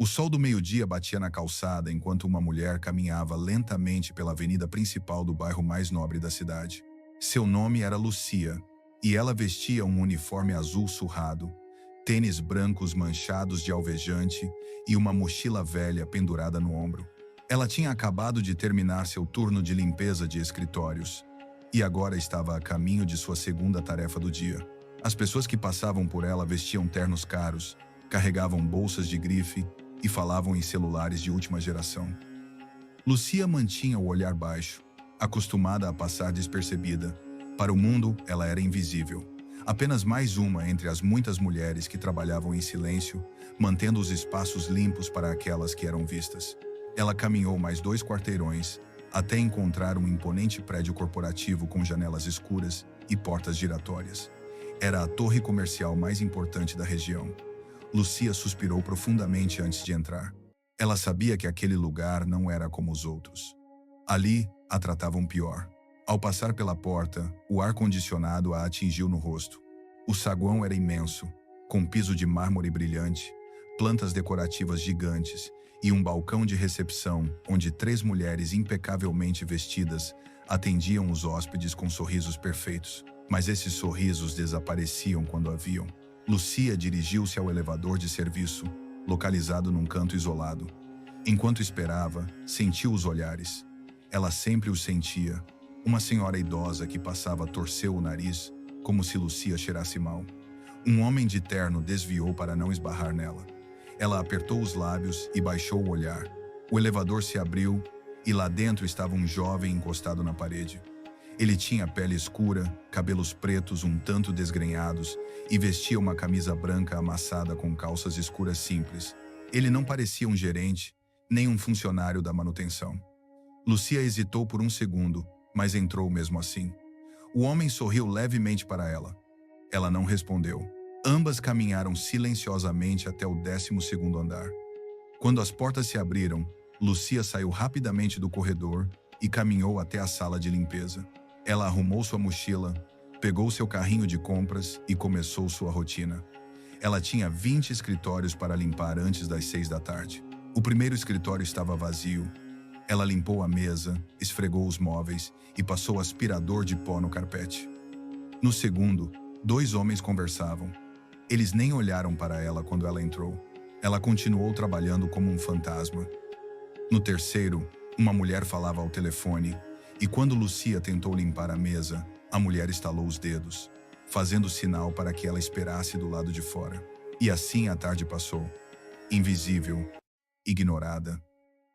O sol do meio-dia batia na calçada enquanto uma mulher caminhava lentamente pela avenida principal do bairro mais nobre da cidade. Seu nome era Lucia, e ela vestia um uniforme azul surrado, tênis brancos manchados de alvejante e uma mochila velha pendurada no ombro. Ela tinha acabado de terminar seu turno de limpeza de escritórios e agora estava a caminho de sua segunda tarefa do dia. As pessoas que passavam por ela vestiam ternos caros, carregavam bolsas de grife e falavam em celulares de última geração. Lucia mantinha o olhar baixo, acostumada a passar despercebida. Para o mundo, ela era invisível. Apenas mais uma entre as muitas mulheres que trabalhavam em silêncio, mantendo os espaços limpos para aquelas que eram vistas. Ela caminhou mais 2 quarteirões, até encontrar um imponente prédio corporativo com janelas escuras e portas giratórias. Era a torre comercial mais importante da região. Lucia suspirou profundamente antes de entrar. Ela sabia que aquele lugar não era como os outros. Ali, a tratavam pior. Ao passar pela porta, o ar-condicionado a atingiu no rosto. O saguão era imenso, com piso de mármore brilhante, plantas decorativas gigantes e um balcão de recepção onde 3 mulheres impecavelmente vestidas atendiam os hóspedes com sorrisos perfeitos. Mas esses sorrisos desapareciam quando a viam. Lucia dirigiu-se ao elevador de serviço, localizado num canto isolado. Enquanto esperava, sentiu os olhares. Ela sempre os sentia. Uma senhora idosa que passava torceu o nariz, como se Lucia cheirasse mal. Um homem de terno desviou para não esbarrar nela. Ela apertou os lábios e baixou o olhar. O elevador se abriu e lá dentro estava um jovem encostado na parede. Ele tinha pele escura, cabelos pretos um tanto desgrenhados e vestia uma camisa branca amassada com calças escuras simples. Ele não parecia um gerente, nem um funcionário da manutenção. Lucia hesitou por um segundo, mas entrou mesmo assim. O homem sorriu levemente para ela. Ela não respondeu. Ambas caminharam silenciosamente até o 12º andar. Quando as portas se abriram, Lucia saiu rapidamente do corredor e caminhou até a sala de limpeza. Ela arrumou sua mochila, pegou seu carrinho de compras e começou sua rotina. Ela tinha 20 escritórios para limpar antes das 6 da tarde. O primeiro escritório estava vazio. Ela limpou a mesa, esfregou os móveis e passou aspirador de pó no carpete. No segundo, 2 homens conversavam. Eles nem olharam para ela quando ela entrou. Ela continuou trabalhando como um fantasma. No terceiro, uma mulher falava ao telefone e quando Lucia tentou limpar a mesa, a mulher estalou os dedos, fazendo sinal para que ela esperasse do lado de fora. E assim a tarde passou. Invisível, ignorada,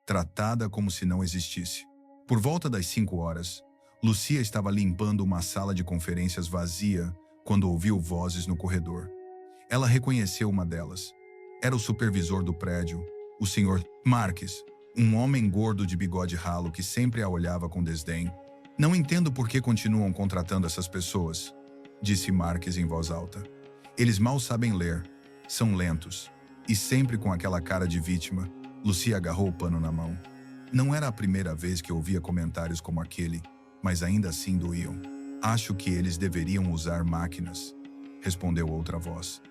tratada como se não existisse. Por volta das 5 horas, Lucia estava limpando uma sala de conferências vazia quando ouviu vozes no corredor. Ela reconheceu uma delas. Era o supervisor do prédio, o Sr. Marques, um homem gordo de bigode ralo que sempre a olhava com desdém. Não entendo por que continuam contratando essas pessoas, disse Marques em voz alta. Eles mal sabem ler, são lentos, e sempre com aquela cara de vítima. Lucia agarrou o pano na mão. Não era a primeira vez que ouvia comentários como aquele, mas ainda assim doíam. Acho que eles deveriam usar máquinas, respondeu outra voz.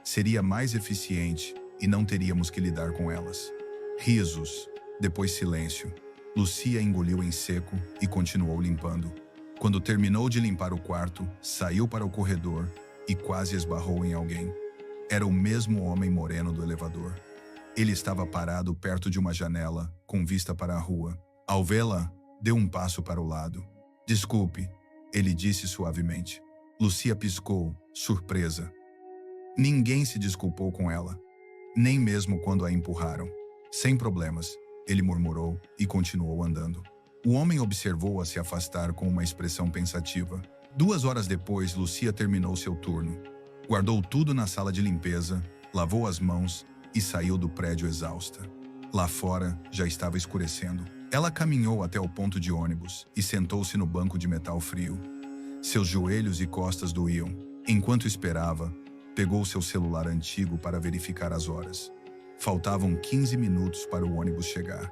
Seria mais eficiente e não teríamos que lidar com elas. Risos, depois silêncio. Lucia engoliu em seco e continuou limpando. Quando terminou de limpar o quarto, saiu para o corredor e quase esbarrou em alguém. Era o mesmo homem moreno do elevador. Ele estava parado perto de uma janela, com vista para a rua. Ao vê-la, deu um passo para o lado. Desculpe, ele disse suavemente. Lucia piscou, surpresa. Ninguém se desculpou com ela, nem mesmo quando a empurraram. Sem problemas, ele murmurou e continuou andando. O homem observou-a se afastar com uma expressão pensativa. 2 horas depois, Lucia terminou seu turno. Guardou tudo na sala de limpeza, lavou as mãos e saiu do prédio exausta. Lá fora, já estava escurecendo. Ela caminhou até o ponto de ônibus e sentou-se no banco de metal frio. Seus joelhos e costas doíam. Enquanto esperava, pegou seu celular antigo para verificar as horas. Faltavam 15 minutos para o ônibus chegar.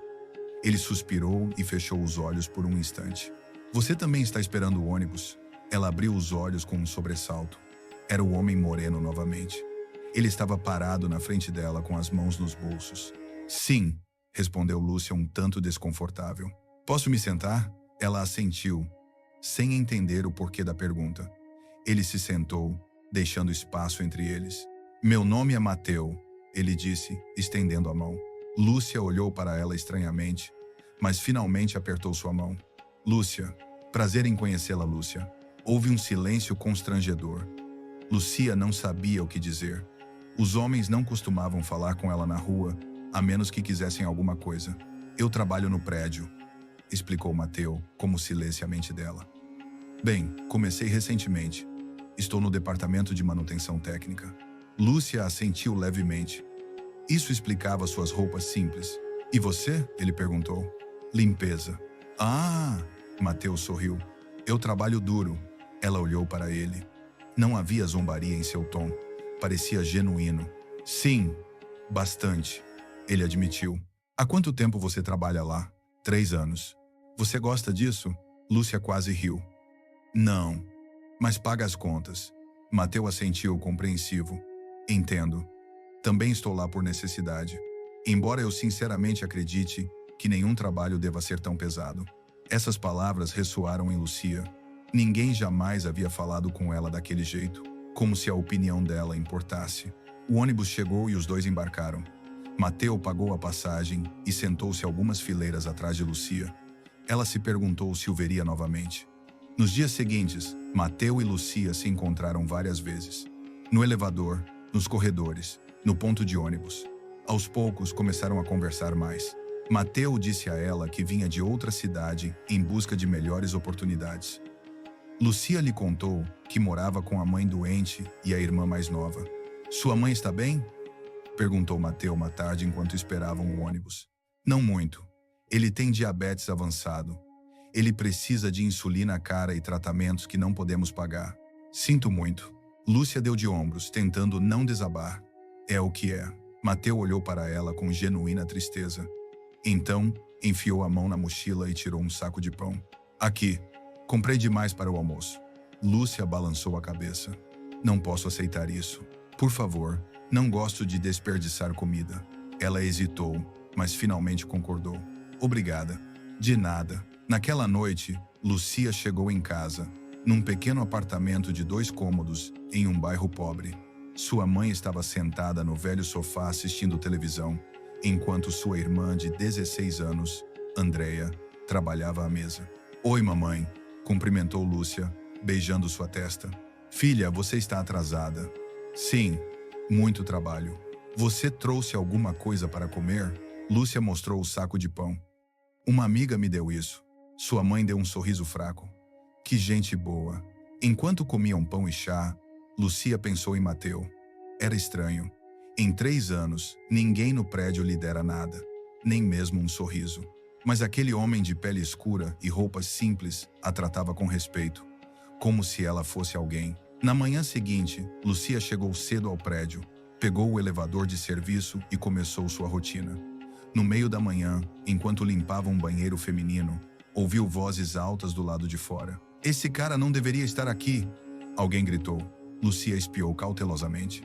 Ele suspirou e fechou os olhos por um instante. Você também está esperando o ônibus? Ela abriu os olhos com um sobressalto. Era o homem moreno novamente. Ele estava parado na frente dela com as mãos nos bolsos. Sim, respondeu Lúcia um tanto desconfortável. Posso me sentar? Ela assentiu, sem entender o porquê da pergunta. Ele se sentou, deixando espaço entre eles. Meu nome é Mateu, ele disse, estendendo a mão. Lúcia olhou para ela estranhamente, mas finalmente apertou sua mão. Lúcia, prazer em conhecê-la, Lúcia. Houve um silêncio constrangedor. Lúcia não sabia o que dizer. Os homens não costumavam falar com ela na rua, a menos que quisessem alguma coisa. Eu trabalho no prédio, explicou Mateu, como se lesse a mente dela. Bem, comecei recentemente. Estou no departamento de manutenção técnica. Lúcia assentiu levemente. Isso explicava suas roupas simples. E você? Ele perguntou. Limpeza. Ah! Mateu sorriu. Eu trabalho duro. Ela olhou para ele. Não havia zombaria em seu tom. Parecia genuíno. Sim, bastante. Ele admitiu. Há quanto tempo você trabalha lá? 3 anos. Você gosta disso? Lúcia quase riu. Não, mas paga as contas. Mateu assentiu compreensivo. Entendo. Também estou lá por necessidade. Embora eu sinceramente acredite que nenhum trabalho deva ser tão pesado. Essas palavras ressoaram em Lúcia. Ninguém jamais havia falado com ela daquele jeito, como se a opinião dela importasse. O ônibus chegou e os dois embarcaram. Mateu pagou a passagem e sentou-se algumas fileiras atrás de Lúcia. Ela se perguntou se o veria novamente. Nos dias seguintes, Mateu e Lúcia se encontraram várias vezes. No elevador, nos corredores, no ponto de ônibus. Aos poucos começaram a conversar mais. Mateu disse a ela que vinha de outra cidade em busca de melhores oportunidades. Lúcia lhe contou que morava com a mãe doente e a irmã mais nova. Sua mãe está bem? Perguntou Mateu uma tarde enquanto esperavam o ônibus. Não muito. Ele tem diabetes avançado. Ele precisa de insulina cara e tratamentos que não podemos pagar. Sinto muito. Lúcia deu de ombros, tentando não desabar. É o que é. Mateu olhou para ela com genuína tristeza. Então, enfiou a mão na mochila e tirou um saco de pão. Aqui. Comprei demais para o almoço. Lúcia balançou a cabeça. Não posso aceitar isso. Por favor, não gosto de desperdiçar comida. Ela hesitou, mas finalmente concordou. Obrigada. De nada. Naquela noite, Lúcia chegou em casa, num pequeno apartamento de 2 cômodos, em um bairro pobre. Sua mãe estava sentada no velho sofá assistindo televisão, enquanto sua irmã de 16 anos, Andrea, trabalhava à mesa. Oi, mamãe, cumprimentou Lúcia, beijando sua testa. Filha, você está atrasada. Sim, muito trabalho. Você trouxe alguma coisa para comer? Lúcia mostrou o saco de pão. Uma amiga me deu isso. Sua mãe deu um sorriso fraco. Que gente boa. Enquanto comiam pão e chá, Lúcia pensou em Mateu. Era estranho. Em 3 anos, ninguém no prédio lhe dera nada, nem mesmo um sorriso. Mas aquele homem de pele escura e roupas simples a tratava com respeito, como se ela fosse alguém. Na manhã seguinte, Lúcia chegou cedo ao prédio, pegou o elevador de serviço e começou sua rotina. No meio da manhã, enquanto limpava um banheiro feminino, ouviu vozes altas do lado de fora. Esse cara não deveria estar aqui! Alguém gritou. Lúcia espiou cautelosamente.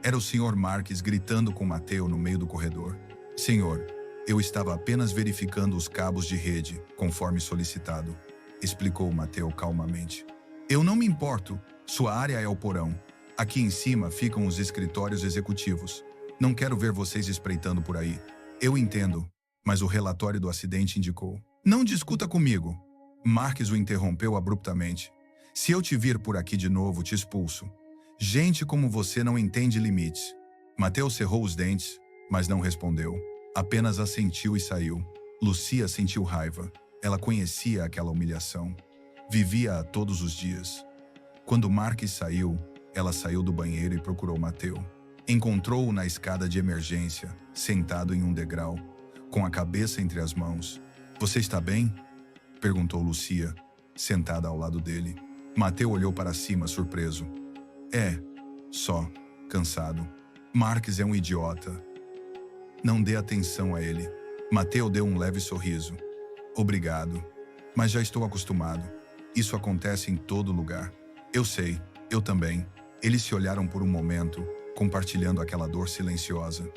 Era o Sr. Marques gritando com Mateu no meio do corredor. Senhor, eu estava apenas verificando os cabos de rede, conforme solicitado, explicou Mateu calmamente. Eu não me importo. Sua área é o porão. Aqui em cima ficam os escritórios executivos. Não quero ver vocês espreitando por aí. Eu entendo, mas o relatório do acidente indicou. Não discuta comigo. Marques o interrompeu abruptamente. Se eu te vir por aqui de novo, te expulso. Gente como você não entende limites. Mateu cerrou os dentes, mas não respondeu. Apenas assentiu e saiu. Lúcia sentiu raiva. Ela conhecia aquela humilhação. Vivia-a todos os dias. Quando Marques saiu, ela saiu do banheiro e procurou Mateu. Encontrou-o na escada de emergência, sentado em um degrau, com a cabeça entre as mãos. Você está bem? Perguntou Lúcia, sentada ao lado dele. Mateu olhou para cima, surpreso. Só, cansado. Marques é um idiota. Não dê atenção a ele. Mateu deu um leve sorriso. Obrigado, mas já estou acostumado. Isso acontece em todo lugar. Eu sei, eu também. Eles se olharam por um momento, compartilhando aquela dor silenciosa.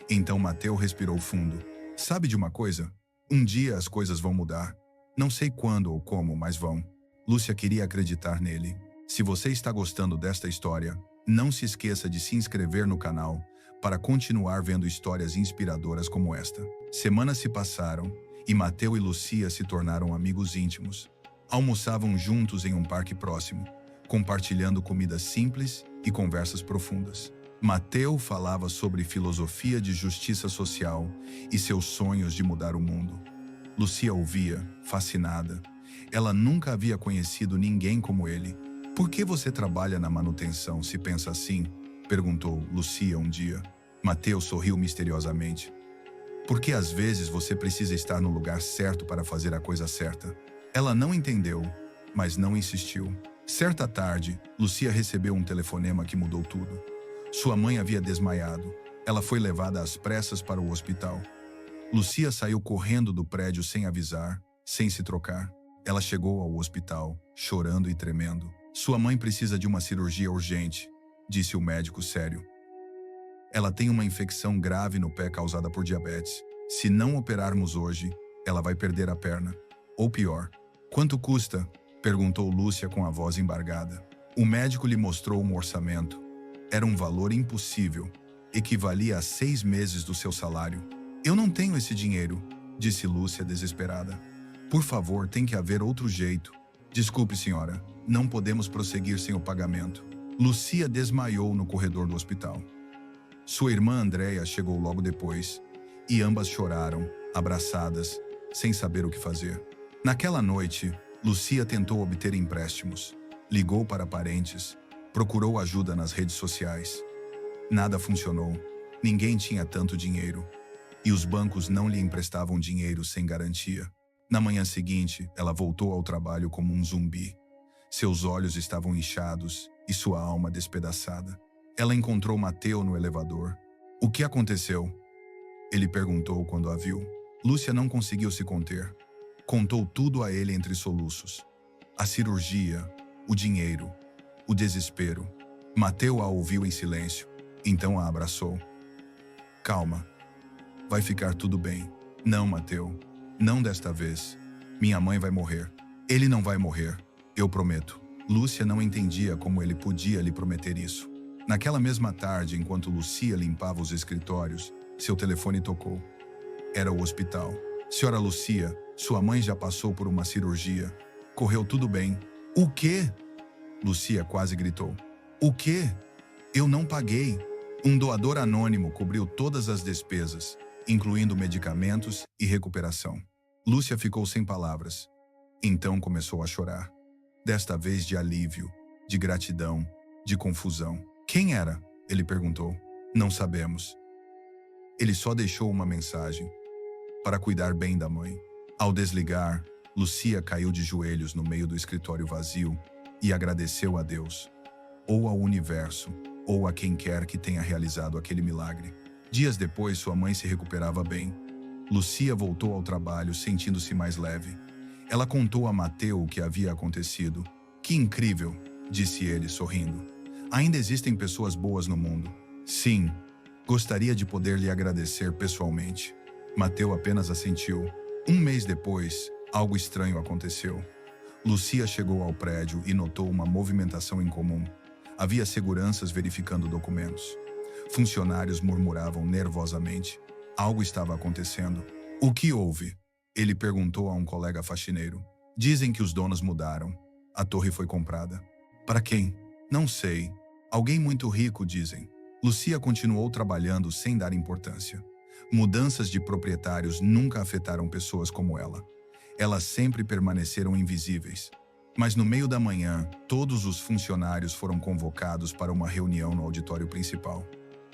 Então Mateu respirou fundo. Sabe de uma coisa? Um dia as coisas vão mudar. Não sei quando ou como, mas vão. Lúcia queria acreditar nele. Se você está gostando desta história, não se esqueça de se inscrever no canal para continuar vendo histórias inspiradoras como esta. Semanas se passaram e Mateu e Lúcia se tornaram amigos íntimos. Almoçavam juntos em um parque próximo, compartilhando comida simples e conversas profundas. Mateu falava sobre filosofia de justiça social e seus sonhos de mudar o mundo. Lúcia ouvia, fascinada. Ela nunca havia conhecido ninguém como ele. Por que você trabalha na manutenção se pensa assim? Perguntou Lúcia um dia. Mateu sorriu misteriosamente. Porque às vezes você precisa estar no lugar certo para fazer a coisa certa. Ela não entendeu, mas não insistiu. Certa tarde, Lúcia recebeu um telefonema que mudou tudo. Sua mãe havia desmaiado. Ela foi levada às pressas para o hospital. Lúcia saiu correndo do prédio sem avisar, sem se trocar. Ela chegou ao hospital, chorando e tremendo. Sua mãe precisa de uma cirurgia urgente, disse o médico sério. Ela tem uma infecção grave no pé causada por diabetes. Se não operarmos hoje, ela vai perder a perna. Ou pior. Quanto custa? Perguntou Lúcia com a voz embargada. O médico lhe mostrou um orçamento. Era um valor impossível. Equivalia a 6 meses do seu salário. Eu não tenho esse dinheiro, disse Lúcia desesperada. Por favor, tem que haver outro jeito. Desculpe, senhora. Não podemos prosseguir sem o pagamento. Lúcia desmaiou no corredor do hospital. Sua irmã Andréia chegou logo depois, e ambas choraram, abraçadas, sem saber o que fazer. Naquela noite, Lúcia tentou obter empréstimos, ligou para parentes, procurou ajuda nas redes sociais. Nada funcionou, ninguém tinha tanto dinheiro, e os bancos não lhe emprestavam dinheiro sem garantia. Na manhã seguinte, ela voltou ao trabalho como um zumbi. Seus olhos estavam inchados e sua alma despedaçada. Ela encontrou Mateu no elevador. O que aconteceu? Ele perguntou quando a viu. Lúcia não conseguiu se conter. Contou tudo a ele entre soluços. A cirurgia, o dinheiro, o desespero. Mateu a ouviu em silêncio, então a abraçou. Calma. Vai ficar tudo bem. Não, Mateu. Não desta vez. Minha mãe vai morrer. Ele não vai morrer. Eu prometo. Lúcia não entendia como ele podia lhe prometer isso. Naquela mesma tarde, enquanto Lúcia limpava os escritórios, seu telefone tocou. Era o hospital. Senhora Lúcia, sua mãe já passou por uma cirurgia. Correu tudo bem. O quê? Lúcia quase gritou. O quê? Eu não paguei. Um doador anônimo cobriu todas as despesas, incluindo medicamentos e recuperação. Lúcia ficou sem palavras. Então começou a chorar. Desta vez de alívio, de gratidão, de confusão. Quem era? Ele perguntou. Não sabemos. Ele só deixou uma mensagem. Para cuidar bem da mãe. Ao desligar, Lúcia caiu de joelhos no meio do escritório vazio e agradeceu a Deus, ou ao universo, ou a quem quer que tenha realizado aquele milagre. Dias depois, sua mãe se recuperava bem. Lúcia voltou ao trabalho, sentindo-se mais leve. Ela contou a Mateu o que havia acontecido. Que incrível, disse ele, sorrindo. Ainda existem pessoas boas no mundo. Sim, gostaria de poder lhe agradecer pessoalmente. Mateu apenas assentiu. Um mês depois, algo estranho aconteceu. Lúcia chegou ao prédio e notou uma movimentação incomum. Havia seguranças verificando documentos. Funcionários murmuravam nervosamente. Algo estava acontecendo. O que houve? Ele perguntou a um colega faxineiro. Dizem que os donos mudaram. A torre foi comprada. Para quem? Não sei. Alguém muito rico, dizem. Lúcia continuou trabalhando sem dar importância. Mudanças de proprietários nunca afetaram pessoas como ela. Elas sempre permaneceram invisíveis. Mas no meio da manhã, todos os funcionários foram convocados para uma reunião no auditório principal.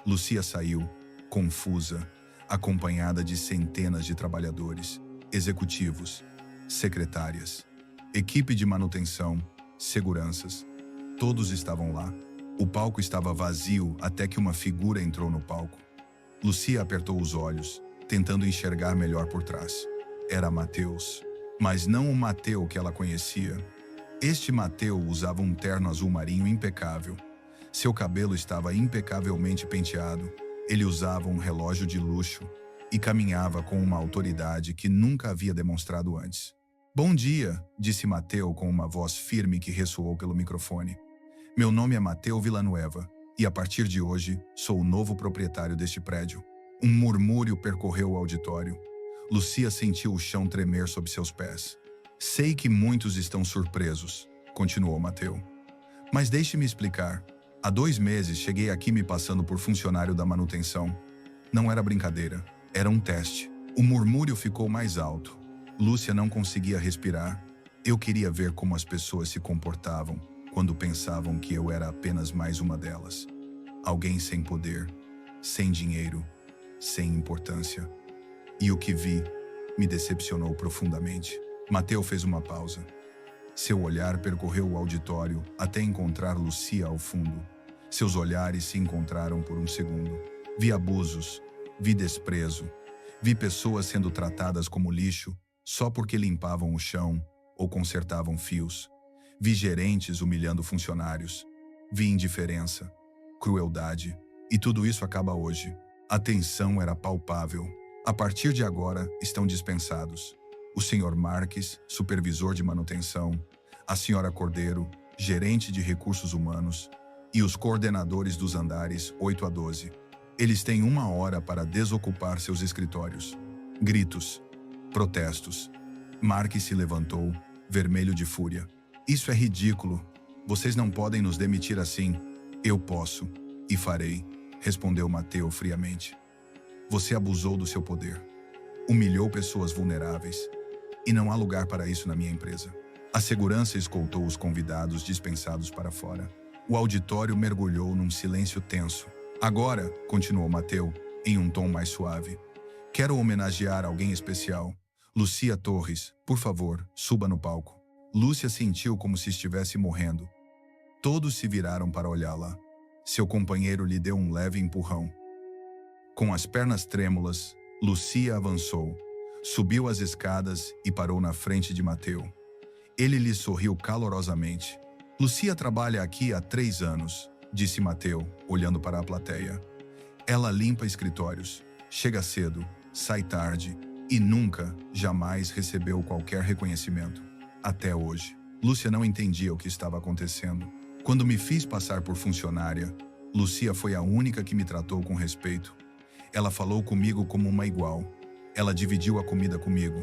Lúcia saiu, confusa, acompanhada de centenas de trabalhadores, executivos, secretárias, equipe de manutenção, seguranças. Todos estavam lá. O palco estava vazio até que uma figura entrou no palco. Lúcia apertou os olhos, tentando enxergar melhor por trás. Era Mateus, mas não o Mateu que ela conhecia. Este Mateu usava um terno azul marinho impecável. Seu cabelo estava impecavelmente penteado, Ele usava um relógio de luxo e caminhava com uma autoridade que nunca havia demonstrado antes. Bom dia, disse Mateu com uma voz firme que ressoou pelo microfone. Meu nome é Mateu Villanueva e a partir de hoje sou o novo proprietário deste prédio. Um murmúrio percorreu o auditório. Lucia sentiu o chão tremer sob seus pés. Sei que muitos estão surpresos, continuou Mateu. Mas deixe-me explicar. Há 2 meses cheguei aqui me passando por funcionário da manutenção. Não era brincadeira, era um teste. O murmúrio ficou mais alto. Lúcia não conseguia respirar. Eu queria ver como as pessoas se comportavam quando pensavam que eu era apenas mais uma delas. Alguém sem poder, sem dinheiro, sem importância. E o que vi me decepcionou profundamente. Mateu fez uma pausa. Seu olhar percorreu o auditório até encontrar Lucia ao fundo. Seus olhares se encontraram por um segundo. Vi abusos, vi desprezo, vi pessoas sendo tratadas como lixo só porque limpavam o chão ou consertavam fios. Vi gerentes humilhando funcionários. Vi indiferença, crueldade. E tudo isso acaba hoje. A tensão era palpável. A partir de agora, estão dispensados o Sr. Marques, supervisor de manutenção, a Sra. Cordeiro, gerente de recursos humanos, e os coordenadores dos andares 8 a 12. Eles têm 1 hora para desocupar seus escritórios. Gritos. Protestos. Marques se levantou, vermelho de fúria. Isso é ridículo. Vocês não podem nos demitir assim. Eu posso, e farei, respondeu Mateu friamente. Você abusou do seu poder. Humilhou pessoas vulneráveis. E não há lugar para isso na minha empresa. A segurança escoltou os convidados dispensados para fora. O auditório mergulhou num silêncio tenso. Agora, continuou Mateu, em um tom mais suave, quero homenagear alguém especial. Lucia Torres, por favor, suba no palco. Lúcia sentiu como se estivesse morrendo. Todos se viraram para olhá-la. Seu companheiro lhe deu um leve empurrão. Com as pernas trêmulas, Lucia avançou, subiu as escadas e parou na frente de Mateu. Ele lhe sorriu calorosamente. Lucia trabalha aqui há 3 anos, disse Mateu, olhando para a plateia. Ela limpa escritórios, chega cedo, sai tarde e nunca, jamais recebeu qualquer reconhecimento. Até hoje. Lúcia não entendia o que estava acontecendo. Quando me fiz passar por funcionária, Lucia foi a única que me tratou com respeito. Ela falou comigo como uma igual. Ela dividiu a comida comigo.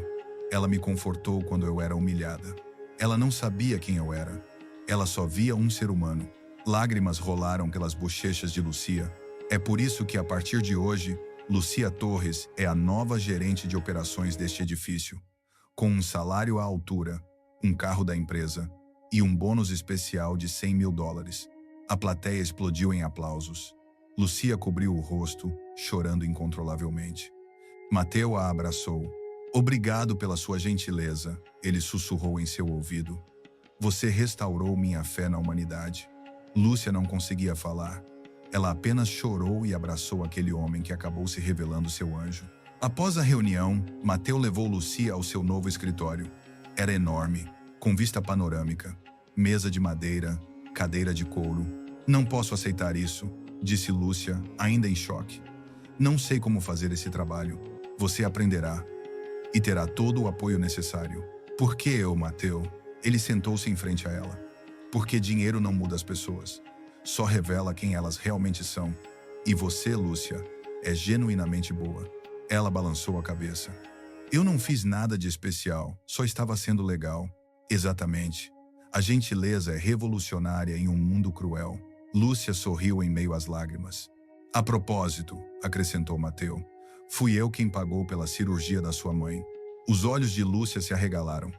Ela me confortou quando eu era humilhada. Ela não sabia quem eu era. Ela só via um ser humano. Lágrimas rolaram pelas bochechas de Lucia. É por isso que, a partir de hoje, Lucia Torres é a nova gerente de operações deste edifício. Com um salário à altura, um carro da empresa e um bônus especial de $100 mil. A plateia explodiu em aplausos. Lucia cobriu o rosto, chorando incontrolavelmente. Mateu a abraçou. Obrigado pela sua gentileza, ele sussurrou em seu ouvido. Você restaurou minha fé na humanidade. Lúcia não conseguia falar. Ela apenas chorou e abraçou aquele homem que acabou se revelando seu anjo. Após a reunião, Mateu levou Lucia ao seu novo escritório. Era enorme, com vista panorâmica, mesa de madeira, cadeira de couro. Não posso aceitar isso, disse Lúcia, ainda em choque. Não sei como fazer esse trabalho. Você aprenderá e terá todo o apoio necessário. Por que eu, Mateu? Ele sentou-se em frente a ela. Porque dinheiro não muda as pessoas. Só revela quem elas realmente são. E você, Lúcia, é genuinamente boa. Ela balançou a cabeça. Eu não fiz nada de especial, só estava sendo legal. Exatamente. A gentileza é revolucionária em um mundo cruel. Lúcia sorriu em meio às lágrimas. A propósito, acrescentou Mateu, fui eu quem pagou pela cirurgia da sua mãe. Os olhos de Lúcia se arregalaram.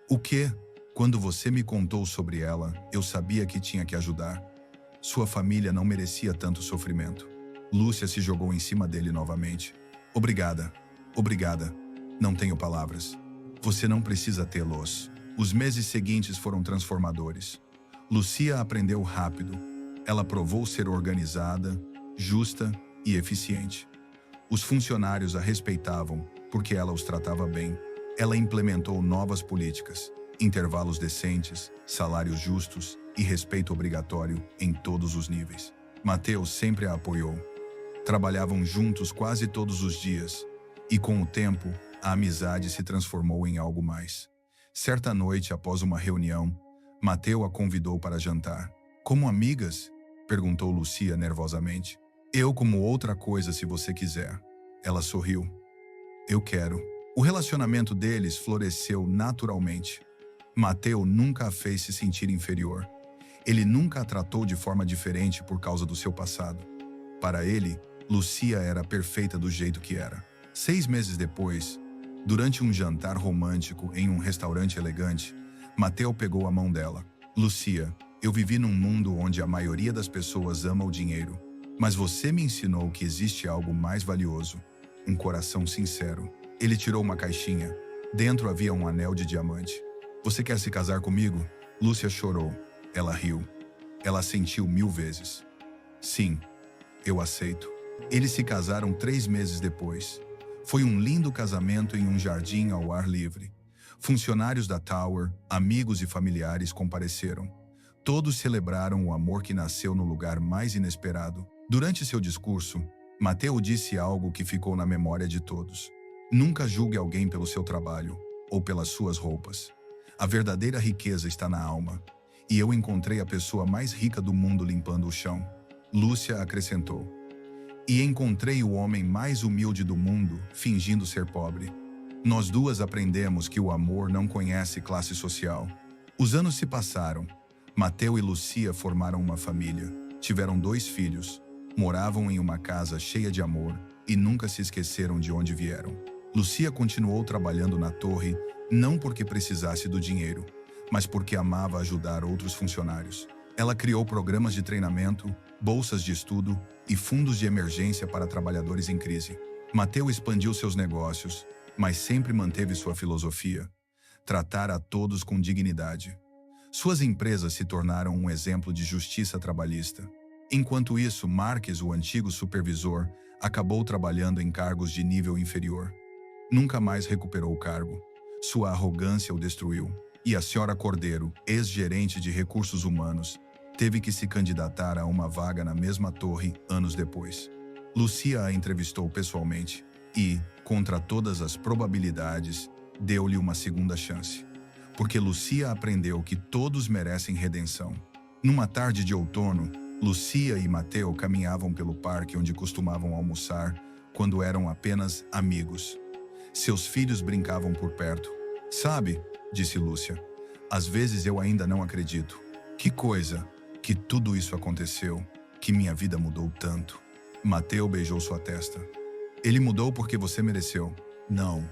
O quê? Quando você me contou sobre ela, eu sabia que tinha que ajudar. Sua família não merecia tanto sofrimento. Lúcia se jogou em cima dele novamente. Obrigada. Obrigada. Não tenho palavras. Você não precisa tê-los. Os meses seguintes foram transformadores. Lucia aprendeu rápido. Ela provou ser organizada, justa e eficiente. Os funcionários a respeitavam porque ela os tratava bem. Ela implementou novas políticas, intervalos decentes, salários justos e respeito obrigatório em todos os níveis. Mateu sempre a apoiou. Trabalhavam juntos quase todos os dias, e com o tempo, a amizade se transformou em algo mais. Certa noite, após uma reunião, Mateu a convidou para jantar. Como amigas? Perguntou Lucia nervosamente. Eu como outra coisa se você quiser. Ela sorriu. Eu quero. O relacionamento deles floresceu naturalmente. Mateu nunca a fez se sentir inferior. Ele nunca a tratou de forma diferente por causa do seu passado. Para ele, Lucia era perfeita do jeito que era. 6 meses depois, durante um jantar romântico em um restaurante elegante, Mateu pegou a mão dela. Lucia, eu vivi num mundo onde a maioria das pessoas ama o dinheiro, mas você me ensinou que existe algo mais valioso, um coração sincero. Ele tirou uma caixinha. Dentro havia um anel de diamante. Você quer se casar comigo? Lúcia chorou. Ela riu. Ela sentiu 1000 vezes. Sim, eu aceito. Eles se casaram 3 meses depois. Foi um lindo casamento em um jardim ao ar livre. Funcionários da Tower, amigos e familiares compareceram. Todos celebraram o amor que nasceu no lugar mais inesperado. Durante seu discurso, Mateu disse algo que ficou na memória de todos. Nunca julgue alguém pelo seu trabalho ou pelas suas roupas. A verdadeira riqueza está na alma. E eu encontrei a pessoa mais rica do mundo limpando o chão. Lúcia acrescentou. E encontrei o homem mais humilde do mundo, fingindo ser pobre. Nós duas aprendemos que o amor não conhece classe social. Os anos se passaram. Mateu e Lucia formaram uma família. Tiveram 2 filhos. Moravam em uma casa cheia de amor e nunca se esqueceram de onde vieram. Lucia continuou trabalhando na torre, não porque precisasse do dinheiro, mas porque amava ajudar outros funcionários. Ela criou programas de treinamento, bolsas de estudo e fundos de emergência para trabalhadores em crise. Mateu expandiu seus negócios, mas sempre manteve sua filosofia: tratar a todos com dignidade. Suas empresas se tornaram um exemplo de justiça trabalhista. Enquanto isso, Marques, o antigo supervisor, acabou trabalhando em cargos de nível inferior. Nunca mais recuperou o cargo. Sua arrogância o destruiu. E a senhora Cordeiro, ex-gerente de recursos humanos, teve que se candidatar a uma vaga na mesma torre anos depois. Lucia a entrevistou pessoalmente e, contra todas as probabilidades, deu-lhe uma segunda chance. Porque Lucia aprendeu que todos merecem redenção. Numa tarde de outono, Lucia e Mateu caminhavam pelo parque onde costumavam almoçar quando eram apenas amigos. Seus filhos brincavam por perto. Sabe, disse Lúcia, às vezes eu ainda não acredito. Que coisa, que tudo isso aconteceu, que minha vida mudou tanto. Mateu beijou sua testa. Ele mudou porque você mereceu. Não,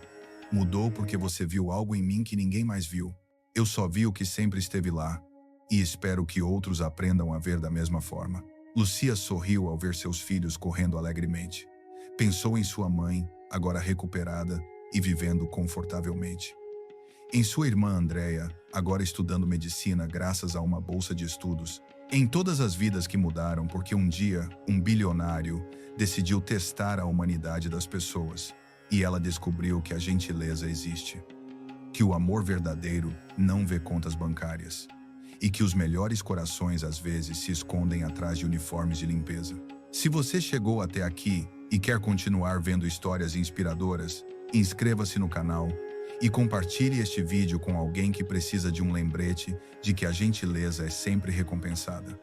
mudou porque você viu algo em mim que ninguém mais viu. Eu só vi o que sempre esteve lá, e espero que outros aprendam a ver da mesma forma. Lucia sorriu ao ver seus filhos correndo alegremente. Pensou em sua mãe, agora recuperada e vivendo confortavelmente. Em sua irmã Andréia, agora estudando medicina graças a uma bolsa de estudos. Em todas as vidas que mudaram porque um dia, um bilionário decidiu testar a humanidade das pessoas, e ela descobriu que a gentileza existe. Que o amor verdadeiro não vê contas bancárias. E que os melhores corações às vezes se escondem atrás de uniformes de limpeza. Se você chegou até aqui e quer continuar vendo histórias inspiradoras, inscreva-se no canal e compartilhe este vídeo com alguém que precisa de um lembrete de que a gentileza é sempre recompensada.